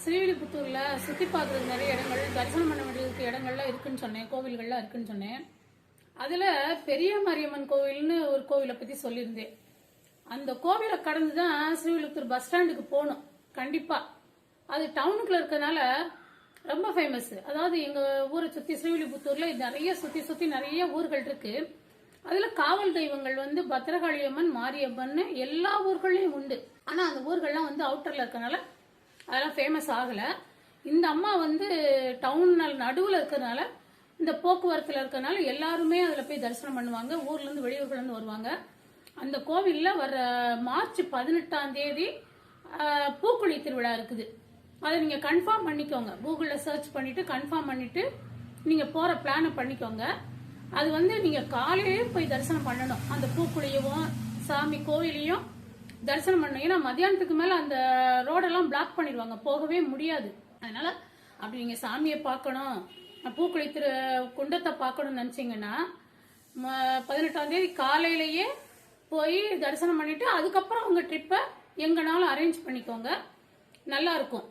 ஸ்ரீவில்லிபுத்தூர்ல சுத்தி பார்க்கறதுக்கு நிறைய இடங்கள், தரிசனம் பண்ண வேண்டியதுக்கு இடங்கள்லாம் இருக்குன்னு சொன்னேன், கோவில்கள்லாம் இருக்குன்னு சொன்னேன். அதுல பெரிய மாரியம்மன் கோவில்னு ஒரு கோவிலை பத்தி சொல்லியிருந்தேன். அந்த கோவிலை கடந்து தான் ஸ்ரீவில்லிபுத்தூர் பஸ் ஸ்டாண்டுக்கு போகணும் கண்டிப்பா. அது டவுனுக்குள்ள இருக்கறனால ரொம்ப ஃபேமஸ். அதாவது எங்க ஊரை சுத்தி ஸ்ரீவில்லிபுத்தூர்ல நிறைய சுத்தி சுத்தி நிறைய ஊர்கள் இருக்கு. அதுல காவல் தெய்வங்கள் வந்து பத்திரகாளியம்மன், மாரியம்மன் எல்லா ஊர்களையும் உண்டு. ஆனா அந்த ஊர்கள்லாம் வந்து அவுட்டர்ல இருக்கறனால அதெல்லாம் ஃபேமஸ் ஆகல. இந்த அம்மா வந்து டவுன் நடுவுல இருக்கறனால, இந்த போக்குவரத்துல இருக்கறனால எல்லாருமே அதுல போய் தரிசனம் பண்ணுவாங்க. ஊர்ல இருந்து வெளியூர்கள்ல இருந்து வருவாங்க. அந்த கோவில்ல வர மார்ச் 18ஆம் தேதி பூக்குழி திருவிழா இருக்குது. அதை நீங்க கன்ஃபார்ம் பண்ணிக்கோங்க. கூகுள்ல சர்ச் பண்ணிட்டு கன்ஃபார்ம் பண்ணிட்டு நீங்க போற பிளான பண்ணிக்கோங்க. அது வந்து நீங்க காலையிலேயே போய் தரிசனம் பண்ணணும். அந்த பூக்குழியவும் சாமி கோவிலையும் தரிசனம் பண்ணணும். ஏன்னா மத்தியானத்துக்கு மேல அந்த ரோடெல்லாம் பிளாக் பண்ணிடுவாங்க, போகவே முடியாது. அதனால அப்படி நீங்க சாமியை பார்க்கணும், பூக்குழி குண்டத்தை பார்க்கணும்னு நினைச்சீங்கன்னா 18ஆம் தேதி காலையிலேயே போய் தரிசனம் பண்ணிட்டு அதுக்கப்புறம் உங்க ட்ரிப்பை எங்கனாலும் அரேஞ்ச் பண்ணிக்கோங்க. நல்லா இருக்கும்.